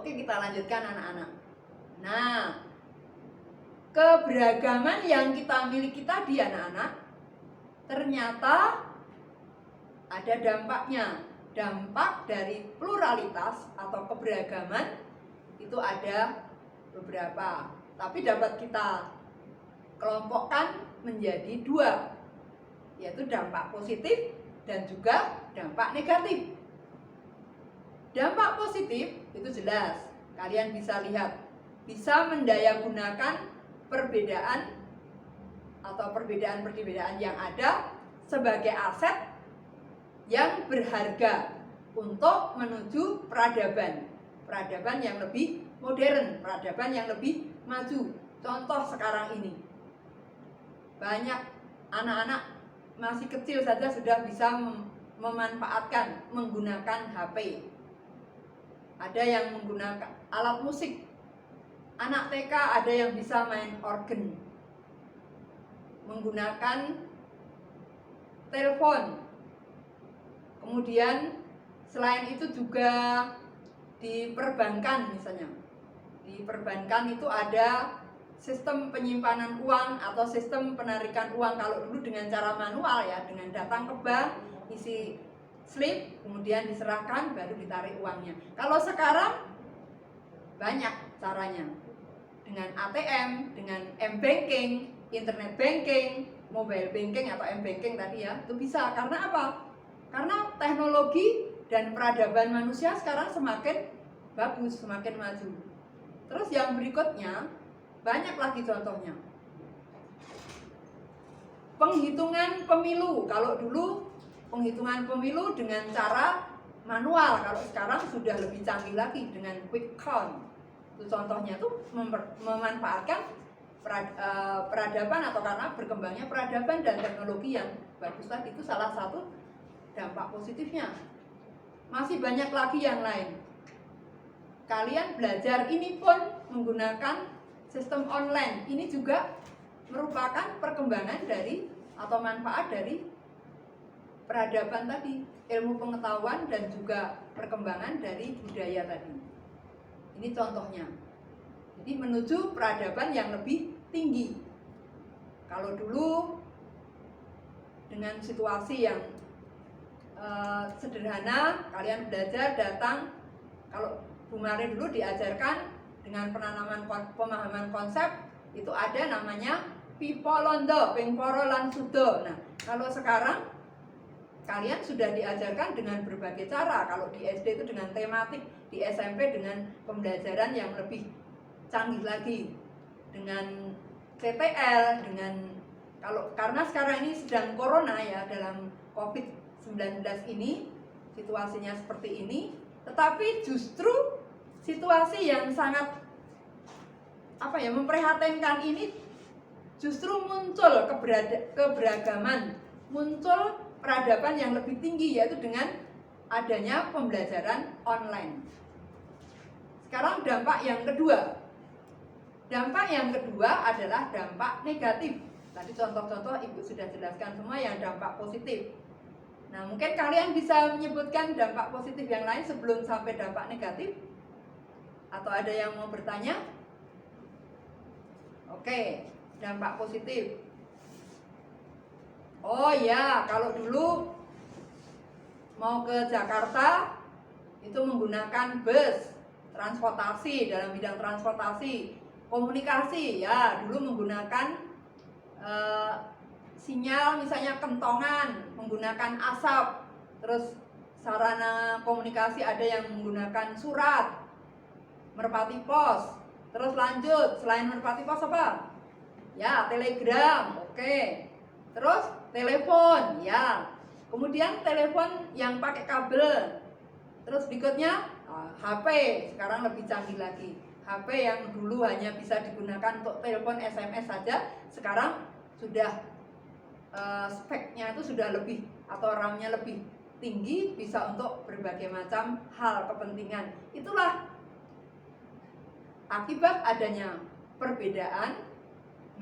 Oke, kita lanjutkan anak-anak. Nah, keberagaman yang kita miliki tadi anak-anak, ternyata ada dampaknya. Dampak dari pluralitas atau keberagaman itu ada beberapa, tapi dapat kita kelompokkan menjadi dua, yaitu dampak positif dan juga dampak negatif. Dampak positif itu jelas, kalian bisa lihat, bisa mendayagunakan perbedaan atau perbedaan-perbedaan yang ada sebagai aset yang berharga untuk menuju peradaban yang lebih modern, peradaban yang lebih maju. Contoh sekarang ini, banyak anak-anak masih kecil saja sudah bisa memanfaatkan menggunakan HP. Ada yang menggunakan alat musik, anak TK ada yang bisa main organ, menggunakan telepon. Kemudian selain itu juga di perbankan misalnya, di perbankan itu ada sistem penyimpanan uang atau sistem penarikan uang. Kalau dulu dengan cara manual ya, dengan datang ke bank, isi slip, kemudian diserahkan, baru ditarik uangnya. Kalau sekarang banyak caranya, dengan ATM, dengan M-Banking, Internet Banking, Mobile Banking atau M-Banking tadi ya, itu bisa. Karena apa? Karena teknologi dan peradaban manusia sekarang semakin bagus, semakin maju. Terus yang berikutnya, banyak lagi contohnya. Penghitungan pemilu. Kalau dulu penghitungan pemilu dengan cara manual, kalau sekarang sudah lebih canggih lagi dengan quick count. Itu contohnya tuh memanfaatkan peradaban atau karena berkembangnya peradaban dan teknologi yang bagus tadi, itu salah satu dampak positifnya. Masih banyak lagi yang lain. Kalian belajar ini pun menggunakan sistem online. Ini juga merupakan perkembangan dari atau manfaat dari peradaban tadi, ilmu pengetahuan dan juga perkembangan dari budaya tadi. Ini contohnya. Jadi menuju peradaban yang lebih tinggi. Kalau dulu dengan situasi yang sederhana, kalian belajar datang, kalau Bu Mari dulu diajarkan dengan penanaman pemahaman konsep, itu ada namanya Pipolondo, Pingporo lan Sudo. Nah, kalau sekarang kalian sudah diajarkan dengan berbagai cara. Kalau di SD itu dengan tematik, di SMP dengan pembelajaran yang lebih canggih lagi, dengan CTL, dengan karena sekarang ini sedang corona ya, dalam COVID-19 ini situasinya seperti ini, tetapi justru situasi yang sangat memprihatinkan ini justru muncul keberagaman, muncul peradaban yang lebih tinggi, yaitu dengan adanya pembelajaran online. Sekarang dampak yang kedua. Dampak yang kedua adalah dampak negatif. Tadi contoh-contoh Ibu sudah jelaskan semua yang dampak positif. Nah, mungkin kalian bisa menyebutkan dampak positif yang lain sebelum sampai dampak negatif? Atau ada yang mau bertanya? Oke, dampak positif. Oh ya, kalau dulu mau ke Jakarta itu menggunakan bus, transportasi, dalam bidang transportasi, komunikasi ya, dulu menggunakan sinyal misalnya kentongan, menggunakan asap. Terus sarana komunikasi ada yang menggunakan surat, merpati pos. Terus lanjut, selain merpati pos apa? Ya, telegram, oke. Terus telepon, ya. Kemudian telepon yang pakai kabel. Terus berikutnya HP, sekarang lebih canggih lagi. HP yang dulu hanya bisa digunakan untuk telepon SMS saja, sekarang sudah speknya itu sudah lebih atau RAM-nya lebih tinggi, bisa untuk berbagai macam hal kepentingan. Itulah akibat adanya perbedaan,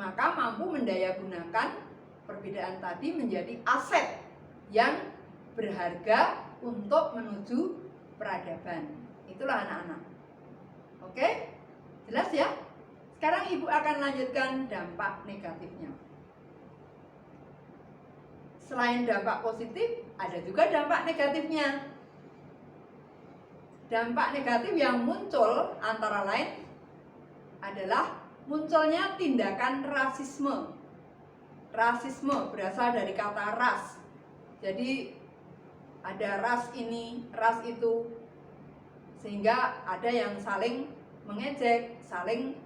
maka mampu mendayagunakan perbedaan tadi menjadi aset yang berharga untuk menuju peradaban. Itulah anak-anak. Oke? Jelas ya? Sekarang Ibu akan lanjutkan dampak negatifnya. Selain dampak positif, ada juga dampak negatifnya. Dampak negatif yang muncul antara lain adalah munculnya tindakan rasisme. Rasisme berasal dari kata ras. Jadi ada ras ini, ras itu, sehingga ada yang saling mengejek, saling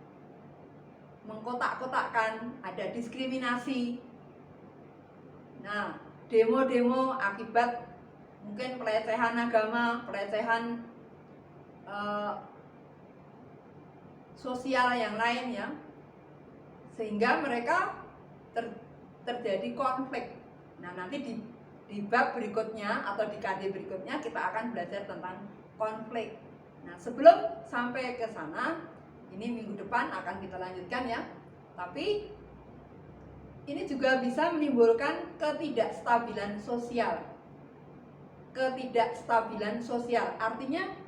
mengkotak-kotakkan, ada diskriminasi. Nah, demo-demo akibat mungkin pelecehan agama, pelecehan sosial yang lain ya, sehingga mereka terjadi konflik. Nah, nanti di bab berikutnya atau di KD berikutnya kita akan belajar tentang konflik. Nah, sebelum sampai ke sana, ini minggu depan akan kita lanjutkan ya. Tapi ini juga bisa menimbulkan ketidakstabilan sosial. Ketidakstabilan sosial artinya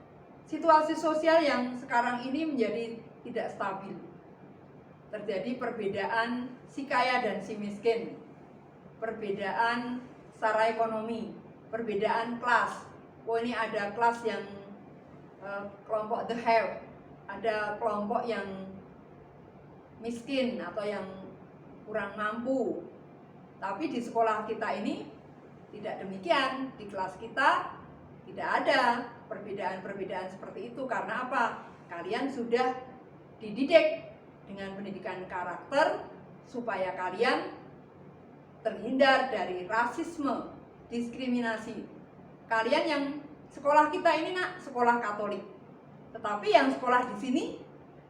situasi sosial yang sekarang ini menjadi tidak stabil. Terjadi perbedaan si kaya dan si miskin, perbedaan secara ekonomi, perbedaan kelas. Oh, ini ada kelas yang kelompok the have, ada kelompok yang miskin atau yang kurang mampu. Tapi di sekolah kita ini tidak demikian. Di kelas kita tidak ada perbedaan-perbedaan seperti itu. Karena apa? Kalian sudah dididik dengan pendidikan karakter supaya kalian terhindar dari rasisme, diskriminasi. Kalian yang sekolah kita ini nak sekolah Katolik, tetapi yang sekolah di sini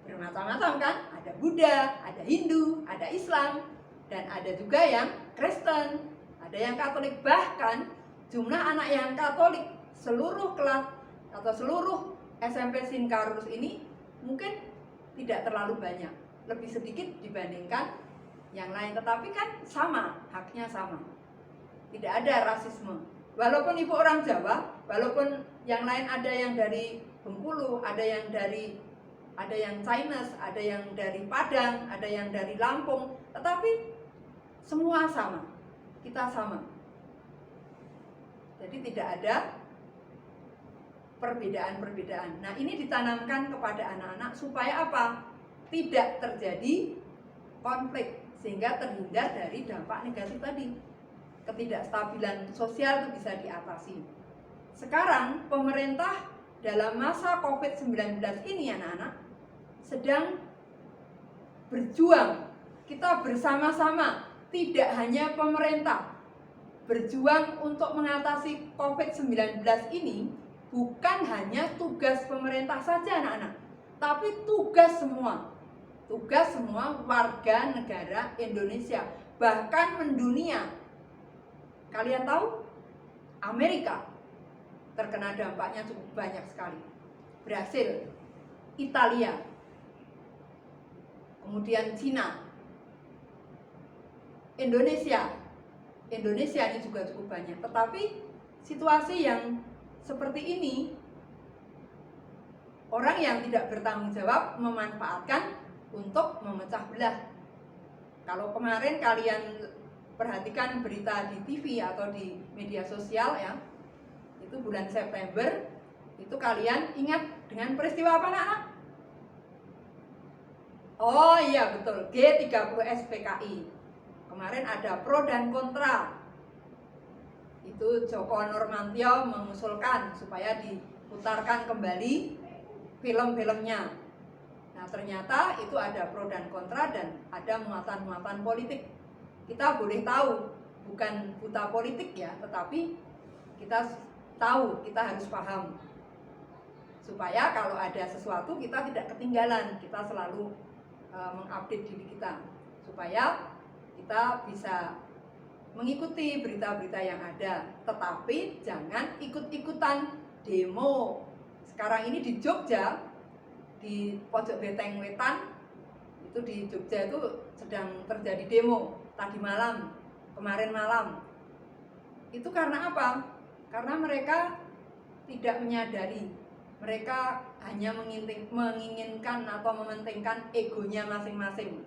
bermacam-macam kan? Ada Buddha, ada Hindu, ada Islam, dan ada juga yang Kristen, ada yang Katolik. Bahkan jumlah anak yang Katolik seluruh kelas atau seluruh SMP Sinkarus ini mungkin tidak terlalu banyak, lebih sedikit dibandingkan yang lain, tetapi kan sama, haknya sama. Tidak ada rasisme. Walaupun ibu orang Jawa, walaupun yang lain ada yang dari Bengkulu, ada yang Chinese, ada yang dari Padang, ada yang dari Lampung, tetapi semua sama. Kita sama. Jadi tidak ada perbedaan-perbedaan. Nah, ini ditanamkan kepada anak-anak supaya apa? Tidak terjadi konflik, sehingga terhindar dari dampak negatif tadi. Ketidakstabilan sosial itu bisa diatasi. Sekarang pemerintah dalam masa COVID-19 ini anak-anak sedang berjuang. Kita bersama-sama, tidak hanya pemerintah, berjuang untuk mengatasi COVID-19 ini bukan hanya tugas pemerintah saja anak-anak, tapi tugas semua warga negara Indonesia, bahkan mendunia. Kalian tahu Amerika terkena dampaknya cukup banyak sekali, Brasil, Italia, kemudian Cina, Indonesia ini juga cukup banyak. Tetapi situasi yang seperti ini, orang yang tidak bertanggung jawab memanfaatkan untuk memecah belah. Kalau kemarin kalian perhatikan berita di TV atau di media sosial ya, itu bulan September, itu kalian ingat dengan peristiwa apa anak-anak? Oh iya betul, G30 SPKI. Kemarin ada pro dan kontra. Itu Joko Nurmantio mengusulkan supaya diputarkan kembali film-filmnya. Nah, ternyata itu ada pro dan kontra dan ada muatan-muatan politik. Kita boleh tahu, bukan buta politik ya, tetapi kita tahu, kita harus paham. Supaya kalau ada sesuatu kita tidak ketinggalan, kita selalu mengupdate diri kita. Supaya kita bisa mengikuti berita-berita yang ada, tetapi jangan ikut-ikutan demo. Sekarang ini di Jogja, di pojok Beteng Wetan, itu di Jogja itu sedang terjadi demo tadi malam, kemarin malam. Itu karena apa? Karena mereka tidak menyadari, mereka hanya menginginkan atau mementingkan egonya masing-masing.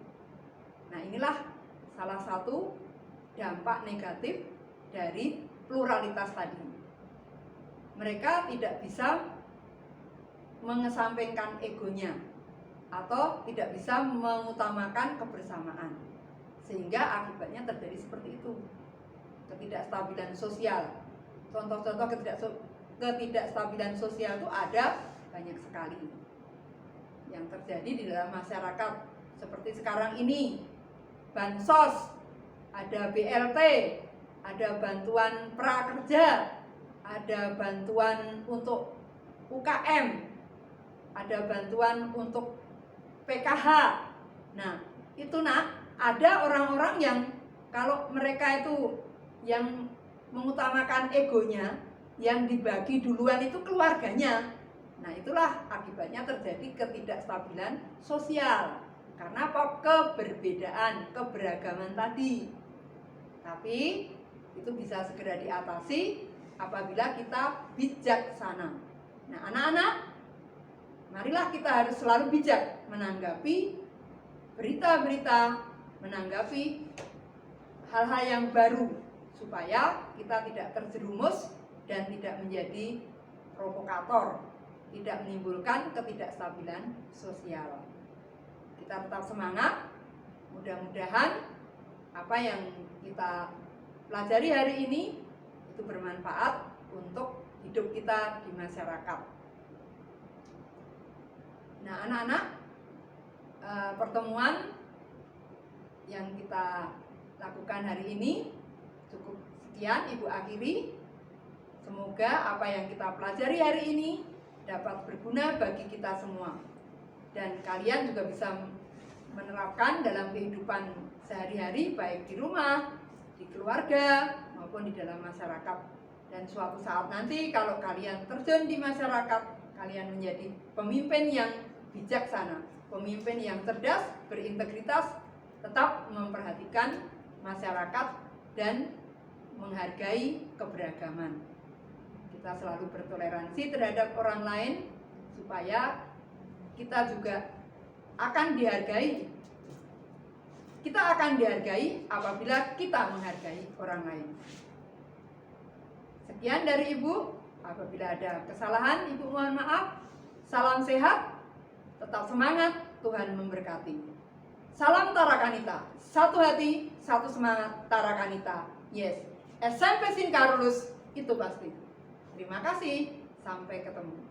Nah, inilah salah satu dampak negatif dari pluralitas tadi. Mereka tidak bisa mengesampingkan egonya atau tidak bisa mengutamakan kebersamaan, sehingga akibatnya terjadi seperti itu. Ketidakstabilan sosial. Contoh-contoh ketidakstabilan sosial itu ada banyak sekali yang terjadi di dalam masyarakat. Seperti sekarang ini, bansos, ada BLT, ada bantuan prakerja, ada bantuan untuk UKM, ada bantuan untuk PKH. Nah, itu ada orang-orang yang kalau mereka itu yang mengutamakan egonya, yang dibagi duluan itu keluarganya. Nah, itulah akibatnya terjadi ketidakstabilan sosial. Karena apa? Keberbedaan, keberagaman tadi. Tapi itu bisa segera diatasi apabila kita bijaksana. Nah, anak-anak, marilah kita harus selalu bijak menanggapi berita-berita, menanggapi hal-hal yang baru, supaya kita tidak terjerumus dan tidak menjadi provokator, tidak menimbulkan ketidakstabilan sosial. Kita tetap semangat, mudah-mudahan apa yang kita pelajari hari ini itu bermanfaat untuk hidup kita di masyarakat. Nah, anak-anak, pertemuan yang kita lakukan hari ini cukup sekian Ibu akhiri. Semoga apa yang kita pelajari hari ini dapat berguna bagi kita semua, dan kalian juga bisa menerapkan dalam kehidupan sehari-hari, baik di rumah, di keluarga, maupun di dalam masyarakat. Dan suatu saat nanti kalau kalian terjun di masyarakat, kalian menjadi pemimpin yang bijaksana, pemimpin yang cerdas, berintegritas, tetap memperhatikan masyarakat dan menghargai keberagaman. Kita selalu bertoleransi terhadap orang lain supaya kita juga akan dihargai. Kita akan dihargai apabila kita menghargai orang lain. Sekian dari Ibu. Apabila ada kesalahan, Ibu mohon maaf. Salam sehat, tetap semangat, Tuhan memberkati. Salam Tarakanita, satu hati, satu semangat, Tarakanita. Yes, SMP Sin Carolus itu pasti. Terima kasih, sampai ketemu.